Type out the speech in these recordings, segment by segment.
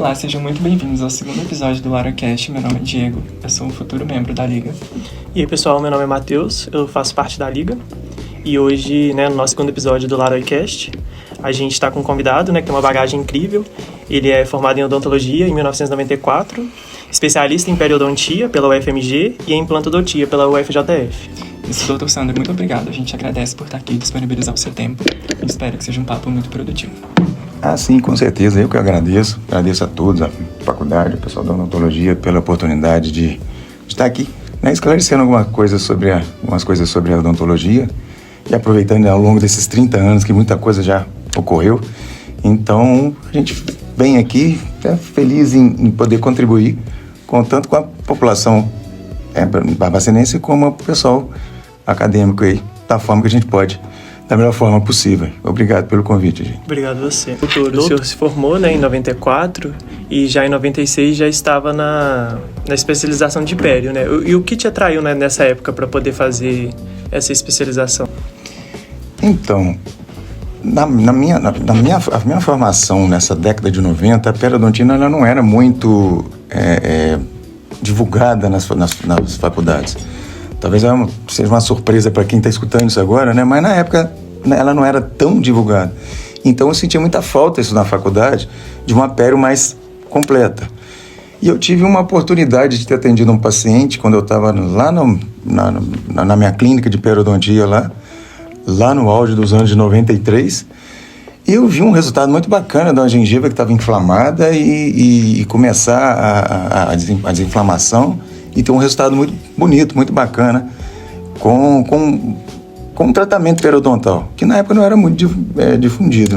Olá, sejam muito bem-vindos ao segundo episódio do LaraCast. Meu nome é Diego, eu sou um futuro membro da Liga. E aí, pessoal, meu nome é Matheus, eu faço parte da Liga. E hoje, no nosso segundo episódio do LaraCast, a gente está com um convidado, que tem uma bagagem incrível. Ele é formado em odontologia em 1994, especialista em periodontia pela UFMG e em implantodontia pela UFJF. Isso, Dr. Sandro, muito obrigado. A gente agradece por estar aqui e disponibilizar o seu tempo. E espero que seja um papo muito produtivo. Sim, com certeza. Eu que agradeço. Agradeço a todos, a faculdade, o pessoal da odontologia, pela oportunidade de estar aqui, esclarecendo algumas coisas sobre a odontologia e aproveitando ao longo desses 30 anos que muita coisa já ocorreu. Então, a gente vem aqui feliz em poder contribuir tanto com a população barbacenense como o pessoal acadêmico aí, da forma que a gente pode, da melhor forma possível. Obrigado pelo convite, gente. Obrigado a você. O senhor se formou em 94 e já em 96 já estava na especialização de pério, E o que te atraiu nessa época para poder fazer essa especialização? Então, a minha formação nessa década de 90, a periodontina ela não era muito divulgada nas faculdades. Talvez seja uma surpresa para quem está escutando isso agora, mas na época ela não era tão divulgada. Então eu sentia muita falta isso na faculdade, de uma pério mais completa. E eu tive uma oportunidade de ter atendido um paciente quando eu estava lá na minha clínica de periodontia lá no auge dos anos de 93, e eu vi um resultado muito bacana de uma gengiva que estava inflamada e começar a desinflamação e ter um resultado muito bonito, muito bacana com um tratamento periodontal, que na época não era muito difundido,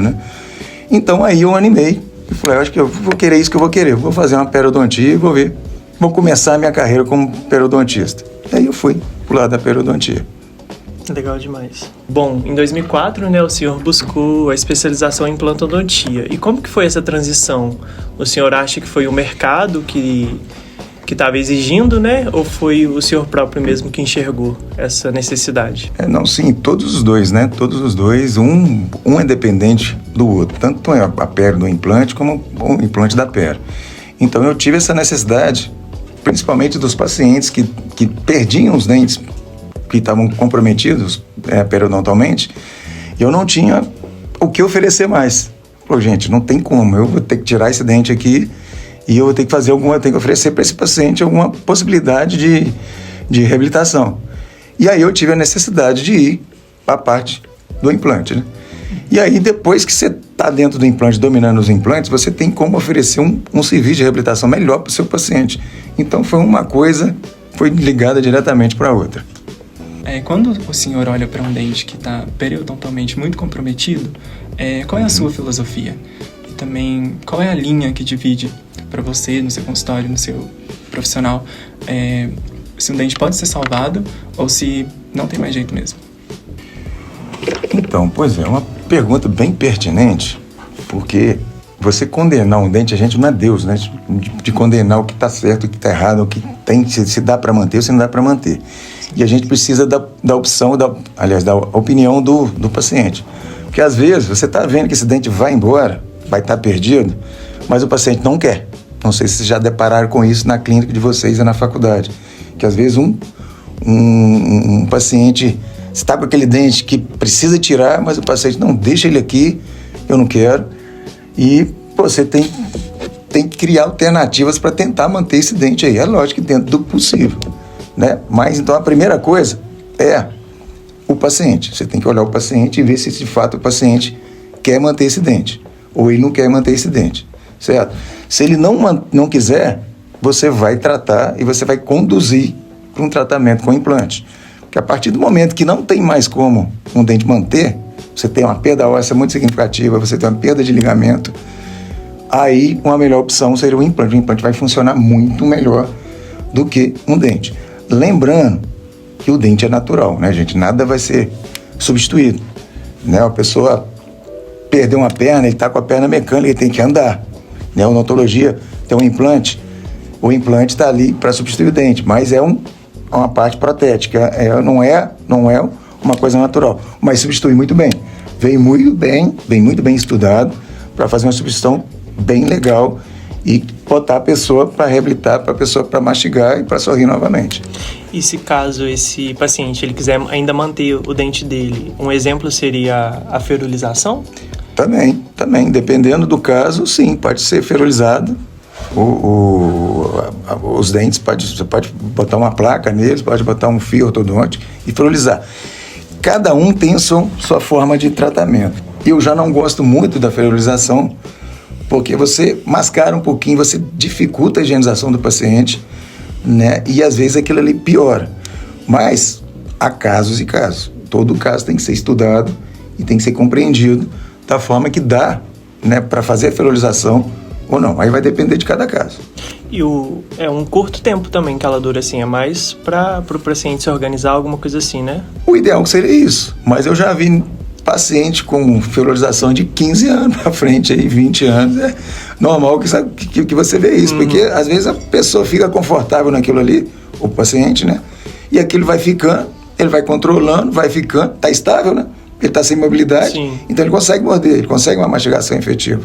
Então aí eu animei e falei, acho que eu vou querer isso que eu vou querer, vou fazer uma periodontia e vou começar a minha carreira como periodontista. E aí eu fui pro lado da periodontia. Legal demais. Bom, em 2004, o senhor buscou a especialização em implantodontia. E como que foi essa transição? O senhor acha que foi o mercado que estava exigindo, Ou foi o senhor próprio mesmo que enxergou essa necessidade? Sim, todos os dois, Todos os dois, um é dependente do outro. Tanto a pério do implante como o implante da pério. Então eu tive essa necessidade, principalmente dos pacientes que perdiam os dentes, que estavam comprometidos periodontalmente, eu não tinha o que oferecer mais. Falei, gente, não tem como, eu vou ter que tirar esse dente aqui e eu vou ter que eu tenho que oferecer para esse paciente alguma possibilidade de reabilitação. E aí eu tive a necessidade de ir para a parte do implante, E aí depois que você está dentro do implante, dominando os implantes, você tem como oferecer um serviço de reabilitação melhor para o seu paciente. Então foi ligada diretamente para a outra. Quando o senhor olha para um dente que está periodontalmente muito comprometido, qual é a sua filosofia? E também, qual é a linha que divide para você, no seu consultório, no seu profissional, se um dente pode ser salvado ou se não tem mais jeito mesmo? Então, pois é uma pergunta bem pertinente, porque você condenar um dente, a gente não é Deus, de condenar o que está certo, o que está errado, o que se dá para manter ou se não dá para manter. E a gente precisa da opção, da opinião do paciente. Porque às vezes você está vendo que esse dente vai embora, vai estar perdido, mas o paciente não quer. Não sei se vocês já depararam com isso na clínica de vocês e na faculdade. Que às vezes um paciente está com aquele dente que precisa tirar, mas o paciente não deixa ele aqui, eu não quero. E você tem que criar alternativas para tentar manter esse dente aí. É lógico que dentro do possível. Mas então a primeira coisa é o paciente. Você tem que olhar o paciente e ver se de fato o paciente quer manter esse dente ou ele não quer manter esse dente, certo? Se ele não quiser, você vai tratar e você vai conduzir para um tratamento com implante. Porque a partir do momento que não tem mais como um dente manter, você tem uma perda óssea muito significativa, você tem uma perda de ligamento, aí uma melhor opção seria o implante. O implante vai funcionar muito melhor do que um dente. Lembrando que o dente é natural, gente? Nada vai ser substituído, A pessoa perdeu uma perna, ele está com a perna mecânica, ele tem que andar, A odontologia tem um implante, o implante está ali para substituir o dente, mas é uma parte protética, não é uma coisa natural, mas substitui muito bem. Vem muito bem estudado para fazer uma substituição bem legal e botar a pessoa para reabilitar, para a pessoa para mastigar e para sorrir novamente. E se caso esse paciente ele quiser ainda manter o dente dele, um exemplo seria a ferulização? Também, dependendo do caso, sim, pode ser ferulizado. Os dentes, você pode botar uma placa neles, pode botar um fio ortodôntico e ferulizar. Cada um tem sua forma de tratamento. Eu já não gosto muito da ferulização, porque você mascara um pouquinho, você dificulta a higienização do paciente, né? E às vezes aquilo ali piora. Mas há casos e casos. Todo caso tem que ser estudado e tem que ser compreendido da forma que dá, né, para fazer a ferulização ou não. Aí vai depender de cada caso. E é um curto tempo também que ela dura, assim, é mais para o paciente se organizar, alguma coisa assim, né? O ideal seria isso, mas eu já vi paciente com ferulização de 15 anos pra frente, aí 20 anos, é normal que você vê isso, porque às vezes a pessoa fica confortável naquilo ali, o paciente, né? E aquilo vai ficando, ele vai controlando, vai ficando, tá estável, né? Ele tá sem mobilidade, Sim. Então ele consegue morder, ele consegue uma mastigação efetiva.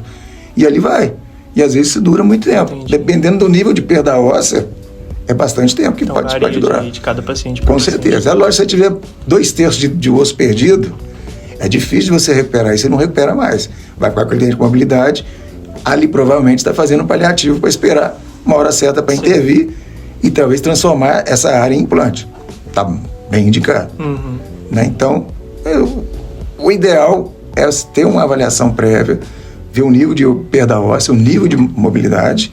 E ali vai. E às vezes isso dura muito tempo. Entendi. Dependendo do nível de perda óssea, é bastante tempo que Então, pode durar. de cada paciente. Com certeza. É lógico, se você tiver 2/3 de osso perdido, é difícil de você recuperar, e você não recupera mais. Vai com aquele dente com mobilidade, ali provavelmente está fazendo um paliativo para esperar uma hora certa para intervir e talvez transformar essa área em implante. Está bem indicado. Né? Então, o ideal é ter uma avaliação prévia, ver o nível de perda óssea, o nível de mobilidade,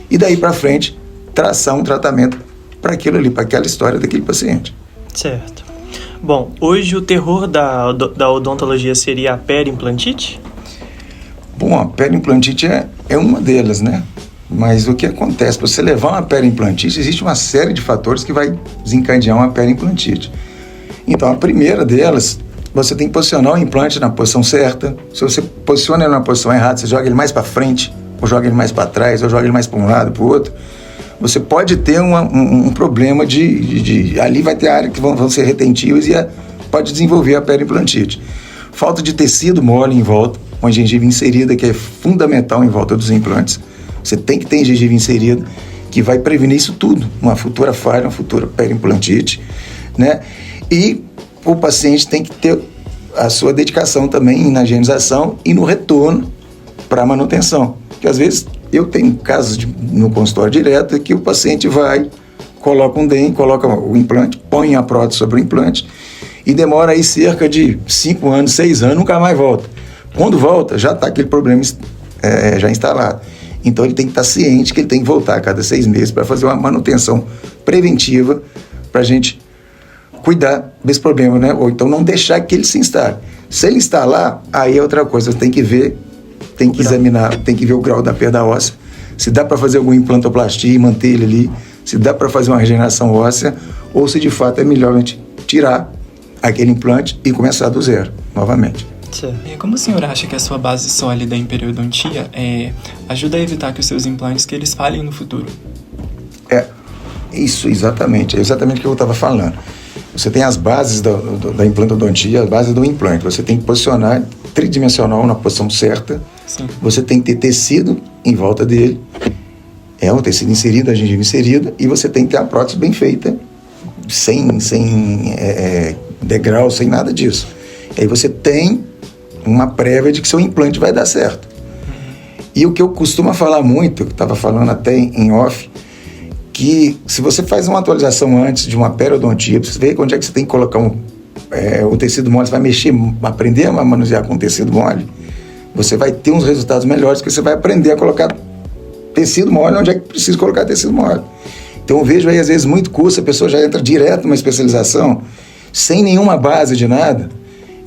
e daí para frente traçar um tratamento para aquilo ali, para aquela história daquele paciente. Certo. Bom, hoje o terror da odontologia seria a periimplantite? Bom, a periimplantite é uma delas, né? Mas o que acontece? Para você levar uma periimplantite, existe uma série de fatores que vai desencadear uma periimplantite. Então, a primeira delas, você tem que posicionar o implante na posição certa. Se você posiciona ele na posição errada, você joga ele mais para frente, ou joga ele mais para trás, ou joga ele mais para um lado, para o outro, você pode ter um problema ali vai ter áreas que vão ser retentivas e pode desenvolver a periimplantite. Falta de tecido mole em volta, uma gengiva inserida que é fundamental em volta dos implantes. Você tem que ter gengiva inserida, que vai prevenir isso tudo, uma futura falha, uma futura periimplantite, né? E o paciente tem que ter a sua dedicação também na higienização e no retorno para a manutenção. Porque às vezes eu tenho casos no consultório direto que o paciente vai, coloca um dente, coloca o implante, põe a prótese sobre o implante e demora aí cerca de 5 anos, 6 anos, nunca mais volta. Quando volta, já está aquele problema já instalado. Então ele tem que estar ciente que ele tem que voltar a cada 6 meses para fazer uma manutenção preventiva para a gente cuidar desse problema, né? Ou então não deixar que ele se instale. Se ele instalar, aí é outra coisa, tem que ver, tem que examinar, tem que ver o grau da perda óssea, se dá para fazer alguma implantoplastia e manter ele ali, se dá para fazer uma regeneração óssea, ou se de fato é melhor a gente tirar aquele implante e começar do zero, novamente. Como o senhor acha que a sua base sólida em periodontia ajuda a evitar que os seus implantes que eles falhem no futuro? Isso, exatamente. É exatamente o que eu estava falando. Você tem as bases da implantodontia, as bases do implante. Você tem que posicionar tridimensional na posição certa. Sim. Você tem que ter tecido em volta dele. É um tecido inserido, a gengiva inserida. E você tem que ter a prótese bem feita, sem degrau, sem nada disso. E aí você tem uma prévia de que seu implante vai dar certo. E o que eu costumo falar muito, eu estava falando até em off, que se você faz uma atualização antes de uma periodontia, você vê onde é que você tem que colocar o tecido mole, você vai mexer, aprender a manusear com tecido mole, você vai ter uns resultados melhores, porque você vai aprender a colocar tecido mole onde é que precisa colocar tecido mole. Então eu vejo aí, às vezes, muito curso, a pessoa já entra direto numa especialização, sem nenhuma base de nada,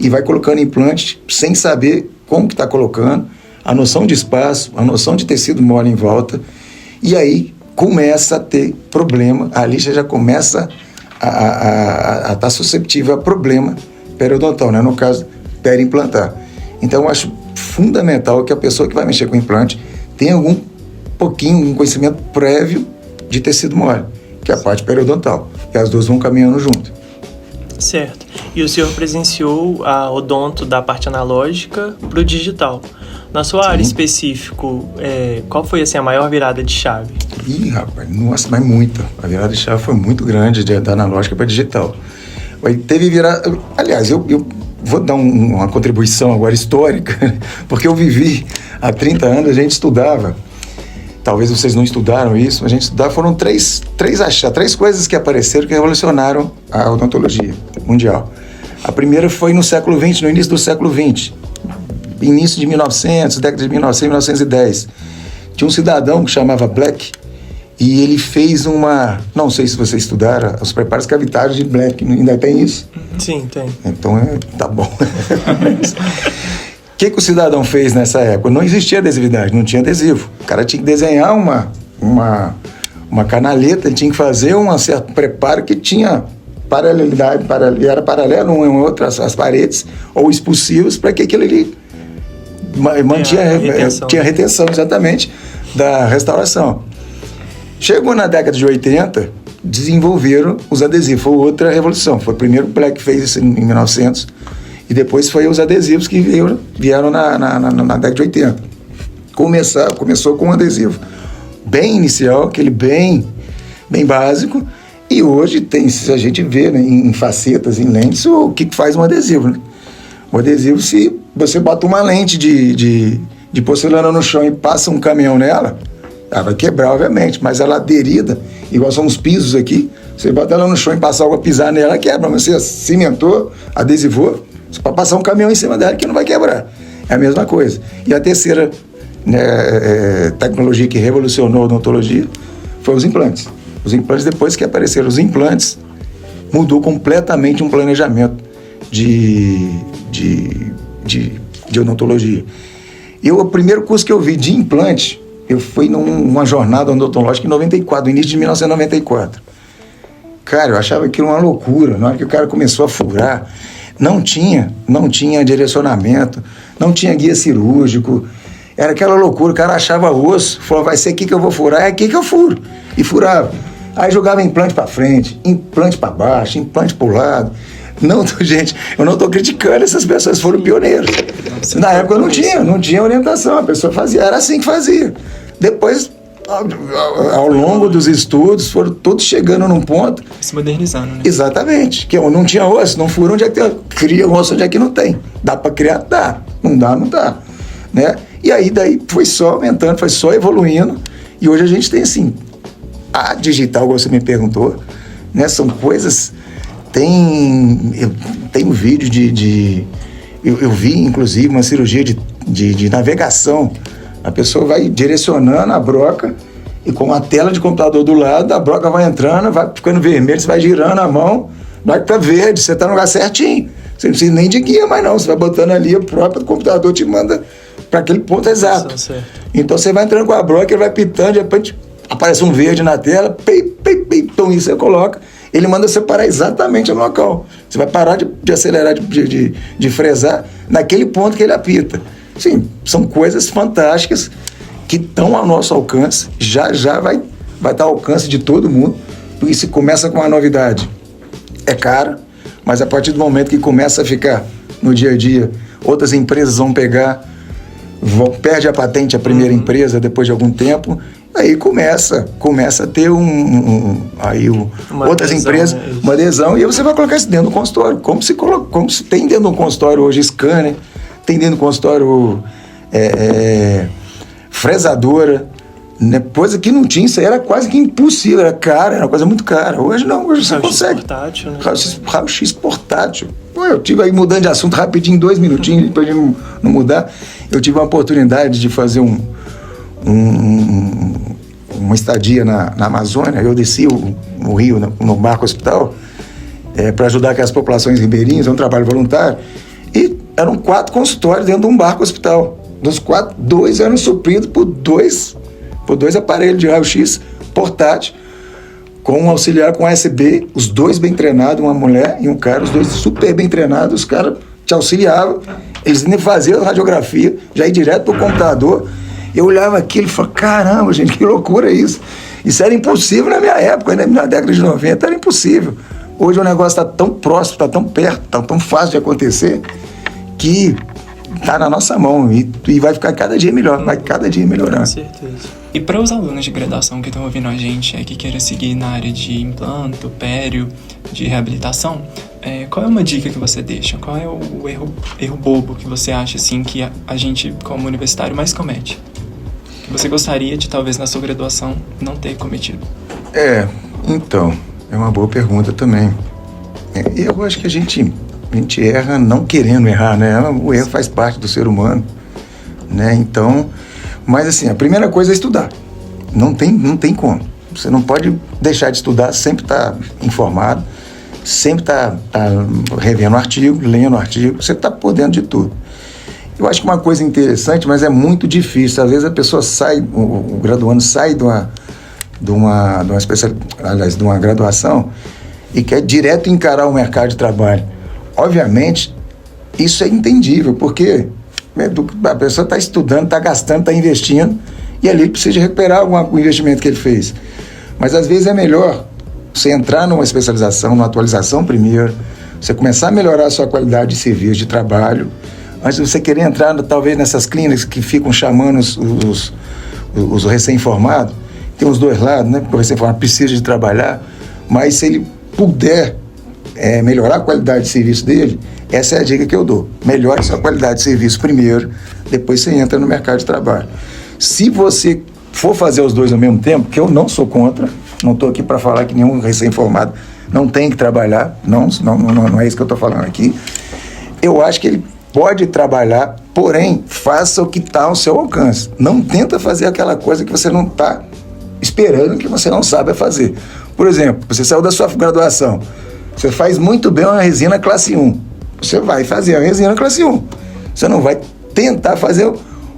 e vai colocando implante sem saber como que está colocando, a noção de espaço, a noção de tecido mole em volta, e aí começa a ter problema, ali você já começa a estar susceptível a problema periodontal, né? No caso, periimplantar. Então eu acho fundamental que a pessoa que vai mexer com implante tenha um conhecimento prévio de tecido mole, que é a parte periodontal, e as duas vão caminhando junto. Certo. E o senhor presenciou a odonto da parte analógica para o digital. Na sua área específica, qual foi assim, a maior virada de chave? Ih, rapaz, nossa, mas muita. A virada de chave foi muito grande da analógica para digital. Teve virada... Aliás, eu vou dar uma contribuição agora histórica, porque eu vivi há 30 anos, a gente estudava. Talvez vocês não estudaram isso, a gente estudava, foram três coisas que apareceram que revolucionaram a odontologia mundial. A primeira foi no século XX, no início do século XX, início de 1900, década de 1900, 1910. Tinha um cidadão que chamava Black e ele fez não sei se vocês estudaram, os preparos cavitários de Black, ainda tem isso? Sim, tem. Então, tá bom. O que o cidadão fez nessa época? Não existia adesividade, não tinha adesivo. O cara tinha que desenhar uma canaleta, ele tinha que fazer um certo preparo que tinha paralelidade, era paralelo uma em outra, as paredes, ou expulsivos, para que aquilo ali tinha retenção, exatamente, da restauração. Chegou na década de 80, desenvolveram os adesivos, foi outra revolução. Foi o primeiro Black que fez isso em 1900, e depois foi os adesivos que vieram na década de 80. Começou com um adesivo bem inicial, aquele bem básico, e hoje se a gente vê, né, em facetas, em lentes, o que faz um adesivo, né? O adesivo, se você bota uma lente de porcelana no chão e passa um caminhão nela, ela vai quebrar, obviamente, mas ela aderida, igual são os pisos aqui, você bota ela no chão e passar algo a pisar nela, ela quebra. Mas você cimentou, adesivou, você pode passar um caminhão em cima dela que não vai quebrar. É a mesma coisa. E a terceira tecnologia que revolucionou a odontologia foi os implantes. Os implantes, depois que apareceram os implantes, mudou completamente um planejamento de odontologia. O primeiro curso que eu vi de implante, eu fui numa jornada odontológica em 94, no início de 1994. Cara, eu achava aquilo uma loucura. Na hora que o cara começou a furar, não tinha direcionamento, não tinha guia cirúrgico. Era aquela loucura, o cara achava osso, falou, vai ser aqui que eu vou furar, é aqui que eu furo. E furava. Aí jogava implante para frente, implante para baixo, implante para o lado. Não, gente, eu não estou criticando, essas pessoas foram pioneiros. Na época não tinha orientação, a pessoa fazia, era assim que fazia. Depois, ao longo dos estudos, foram todos chegando num ponto... Se modernizando, né? Exatamente, que não tinha osso, não fura onde é que tem, cria osso onde é que não tem. Dá para criar? Dá. Não dá. Né? E aí, daí foi só aumentando, foi só evoluindo, e hoje a gente tem assim, a digital, como você me perguntou, né? São coisas... Tem um vídeo eu vi, inclusive, uma cirurgia de navegação. A pessoa vai direcionando a broca e com a tela de computador do lado, a broca vai entrando, vai ficando vermelho, você vai girando a mão, vai para verde, você está no lugar certinho. Você não precisa nem de guia mais não, você vai botando ali, o próprio computador te manda para aquele ponto exato. Então você vai entrando com a broca, ele vai pitando, de repente aparece um verde na tela, então isso você coloca. Ele manda você parar exatamente no local. Você vai parar de acelerar, de fresar naquele ponto que ele apita. Sim, são coisas fantásticas que estão ao nosso alcance, já vai estar ao alcance de todo mundo, porque se começa com uma novidade, é cara, mas a partir do momento que começa a ficar no dia a dia, outras empresas vão pegar, perde a patente a primeira empresa depois de algum tempo, aí começa a ter outras adesão, empresas, né? Uma adesão, e aí você vai colocar isso dentro do consultório, como se tem dentro do consultório hoje scanner, tem dentro do consultório fresadora, né? Coisa que não tinha, isso aí era quase que impossível, era caro, era uma coisa muito cara. Hoje não, hoje você consegue. Portátil, né? Raio-X portátil. Eu tive aí, mudando de assunto rapidinho, 2 minutinhos, depois de não mudar, eu tive uma oportunidade de fazer uma estadia na Amazônia. Eu desci o rio no barco hospital para ajudar aquelas populações ribeirinhas, é um trabalho voluntário, e eram 4 consultórios dentro de um barco hospital. Dos 4, 2 eram supridos por dois aparelhos de raio-x portátil, com um auxiliar com USB, os 2 bem treinados, uma mulher e um cara, os 2 super bem treinados, os caras te auxiliavam, eles nem faziam radiografia, já ia direto pro computador. Eu olhava aquilo e falava, caramba, gente, que loucura isso. Isso era impossível na minha época, né? Na década de 90 era impossível. Hoje o negócio está tão próximo, está tão perto, está tão fácil de acontecer, que está na nossa mão e vai ficar cada dia melhor, vai cada dia melhorando. Com certeza. E para os alunos de graduação que estão ouvindo a gente, que queiram seguir na área de implanto, pério, de reabilitação, qual é uma dica que você deixa? Qual é o erro bobo que você acha assim, que a gente, como universitário, mais comete? Que você gostaria de, talvez, na sua graduação, não ter cometido? Então, é uma boa pergunta também. Eu acho que a gente erra não querendo errar, né? O erro faz parte do ser humano, né? Então, mas assim, a primeira coisa é estudar. Não tem como. Você não pode deixar de estudar, sempre tá informado, sempre tá revendo o artigo, lendo o artigo, você tá por dentro de tudo. Eu acho que uma coisa interessante, mas é muito difícil. Às vezes a pessoa sai, o graduando sai de uma graduação e quer direto encarar o mercado de trabalho. Obviamente, isso é entendível, porque a pessoa está estudando, está gastando, está investindo, e ali ele precisa recuperar o investimento que ele fez. Mas às vezes é melhor você entrar numa especialização, numa atualização primeiro, você começar a melhorar a sua qualidade de serviço, de trabalho, antes de você querer entrar talvez nessas clínicas que ficam chamando os recém-formados. Tem os dois lados, né? Porque o recém-formado precisa de trabalhar, mas se ele puder melhorar a qualidade de serviço dele, essa é a dica que eu dou. Melhore a sua qualidade de serviço primeiro, depois você entra no mercado de trabalho. Se você for fazer os dois ao mesmo tempo, que eu não sou contra, não estou aqui para falar que nenhum recém-formado não tem que trabalhar, não é isso que eu estou falando aqui. Eu acho que ele pode trabalhar, porém, faça o que está ao seu alcance. Não tenta fazer aquela coisa que você não está esperando, que você não sabe fazer. Por exemplo, você saiu da sua graduação, você faz muito bem uma resina classe 1. Você vai fazer a resina classe 1. Você não vai tentar fazer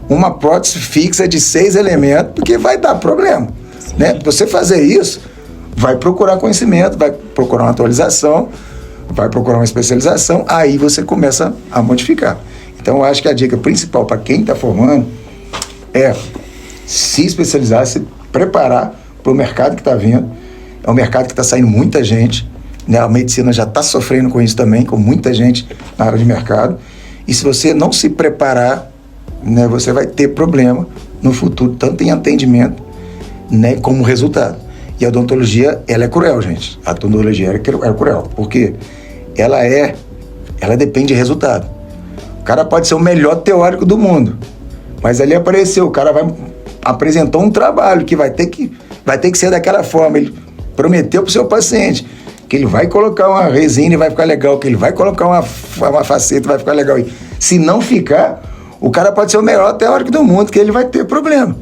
uma prótese fixa de 6 elementos, porque vai dar problema. Né? Você fazer isso, vai procurar conhecimento, vai procurar uma atualização, vai procurar uma especialização, aí você começa a modificar. Então, eu acho que a dica principal para quem está formando é se especializar, se preparar para o mercado que está vindo. É um mercado que está saindo muita gente, né? A medicina já está sofrendo com isso também, com muita gente na área de mercado. E se você não se preparar, né, você vai ter problema no futuro, tanto em atendimento, né, como resultado. E a odontologia, ela é cruel, gente. A odontologia é cruel, porque ela depende de resultado. O cara pode ser o melhor teórico do mundo, mas ali apareceu, o cara apresentou um trabalho que vai ter que ser daquela forma. Ele prometeu para o seu paciente que ele vai colocar uma resina e vai ficar legal, que ele vai colocar uma faceta e vai ficar legal. E se não ficar, o cara pode ser o melhor teórico do mundo, que ele vai ter problema.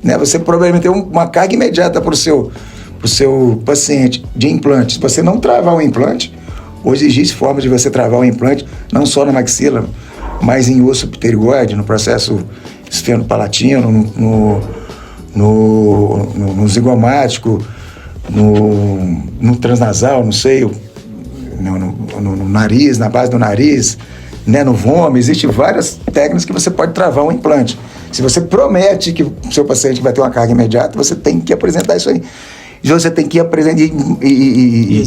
Né? Você provavelmente tem uma carga imediata para o seu paciente de implante. Se você não travar o implante, hoje existe forma de você travar o implante, não só na maxila, mas em osso pterigoide, no processo esfenopalatino, no zigomático, no transnasal, no seio, no nariz, na base do nariz, né, no vômito. Existem várias técnicas que você pode travar um implante. Se você promete que o seu paciente vai ter uma carga imediata, você tem que apresentar isso aí. Você tem que apresentar e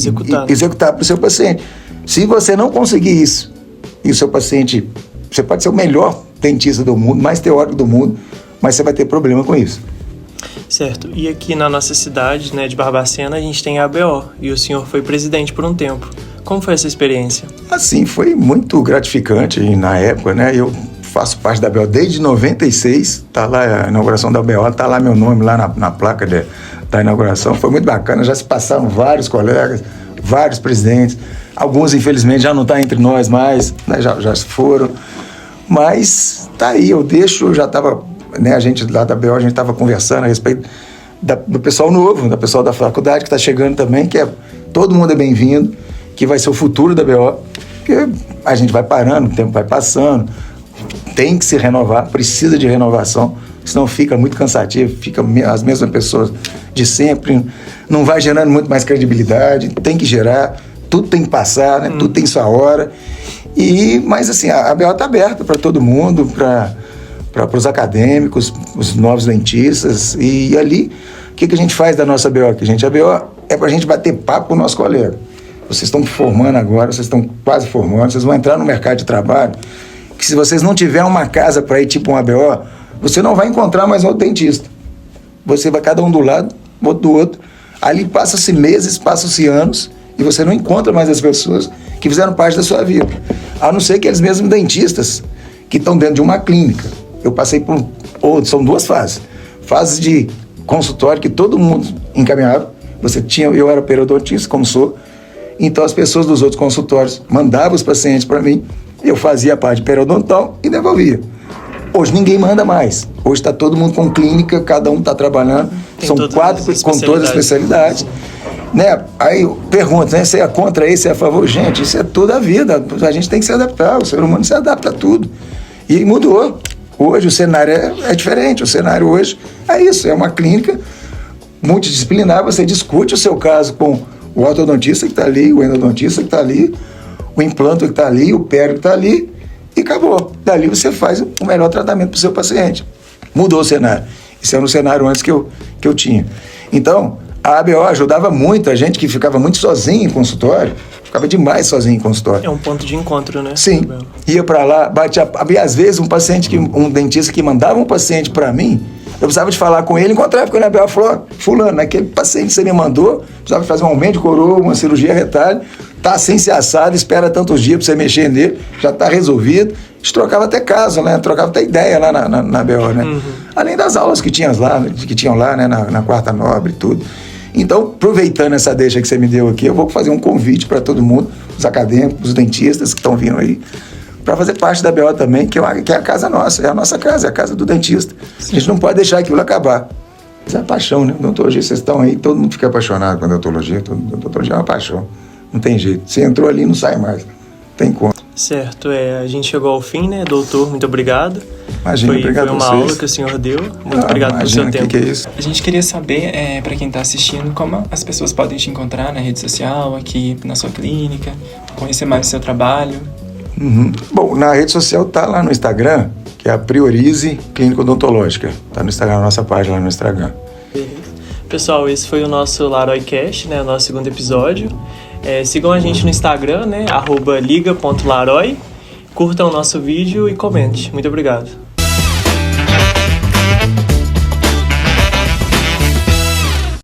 executar para o seu paciente. Se você não conseguir isso, e o seu paciente, você pode ser o melhor dentista do mundo, mais teórico do mundo, mas você vai ter problema com isso. Certo. E aqui na nossa cidade, né, de Barbacena, a gente tem a ABO, e o senhor foi presidente por um tempo. Como foi essa experiência? Assim, foi muito gratificante na época, né? Eu faço parte da ABO desde 96, tá lá a inauguração da ABO, tá lá meu nome lá na placa da inauguração. Foi muito bacana, já se passaram vários colegas, vários presidentes, alguns infelizmente já não estão entre nós mais, né? já foram, mas tá aí, eu já estava, né, a gente lá da ABO, a gente estava conversando a respeito do pessoal novo, do pessoal da faculdade que está chegando também, todo mundo é bem-vindo, que vai ser o futuro da ABO, porque a gente vai parando, o tempo vai passando, tem que se renovar, precisa de renovação, senão fica muito cansativo, fica as mesmas pessoas de sempre, não vai gerando muito mais credibilidade, tem que gerar, tudo tem que passar, né? Tudo tem sua hora, mas assim, a ABO está aberta para todo mundo, para os acadêmicos, os novos dentistas, e ali, o que a gente faz da nossa ABO? A ABO é para a gente bater papo com o nosso colega. vocês estão formando agora, vocês estão quase formando, vocês vão entrar no mercado de trabalho, que se vocês não tiverem uma casa para ir, tipo um ABO, você não vai encontrar mais outro dentista. Você vai cada um do lado, outro do outro. Ali passa-se meses, passam-se anos, e você não encontra mais as pessoas que fizeram parte da sua vida. A não ser que eles mesmos dentistas que estão dentro de uma clínica. Eu passei por... são duas fases. Fase de consultório que todo mundo encaminhava. Eu era periodontista, como sou. Então as pessoas dos outros consultórios mandavam os pacientes para mim. Eu fazia a parte periodontal e devolvia. Hoje ninguém manda mais. Hoje está todo mundo com clínica, cada um está trabalhando. São 4 com todas as especialidades. Né? Aí eu pergunto, né? Você é contra isso, você é a favor? Gente, isso é toda a vida. A gente tem que se adaptar. O ser humano se adapta a tudo. E mudou. Hoje o cenário é diferente. O cenário hoje é isso. É uma clínica multidisciplinar. Você discute o seu caso com o ortodontista que está ali, o endodontista que está ali, o implante que está ali, o pério que está ali, e acabou. Dali você faz o melhor tratamento para o seu paciente. Mudou o cenário. Isso era um cenário antes que eu tinha. Então, a ABO ajudava muito a gente que ficava muito sozinho em consultório, ficava demais sozinho em consultório. É um ponto de encontro, né? Sim. Ia para lá, batia... Às vezes um dentista que mandava um paciente para mim, eu precisava de falar com ele, encontrava com ele na ABO, falou, fulano, aquele paciente que você me mandou, precisava fazer um aumento de coroa, uma cirurgia retalho, tá assim se assado, espera tantos dias para você mexer nele, já tá resolvido. A gente trocava até caso, né? Trocava até ideia lá na ABO, né? Uhum. Além das aulas que tinham lá, né? Na Quarta Nobre e tudo. Então, aproveitando essa deixa que você me deu aqui, eu vou fazer um convite para todo mundo, os acadêmicos, os dentistas que estão vindo aí, para fazer parte da ABO também, que é a casa nossa, é a nossa casa, é a casa do dentista. Sim. A gente não pode deixar aquilo acabar. Isso é paixão, né? Odontologia, vocês estão aí, todo mundo fica apaixonado com a odontologia, odontologia é uma paixão. Não tem jeito. Você entrou ali, não sai mais. Não tem como. Certo, a gente chegou ao fim, né? Doutor, muito obrigado. Imagina, obrigado foi uma aula que o senhor deu. Muito obrigado pelo seu tempo. Que é isso? A gente queria saber, para quem está assistindo, como as pessoas podem te encontrar na rede social, aqui na sua clínica, conhecer mais o seu trabalho. Uhum. Bom, na rede social tá lá no Instagram, que é a Priorize Clínica Odontológica. Tá no Instagram, na nossa página lá no Instagram. Beleza. Pessoal, esse foi o nosso LaroiCast, né? O nosso segundo episódio. Sigam a gente no Instagram, né? @liga.laroi. Curtam o nosso vídeo e comente. Muito obrigado.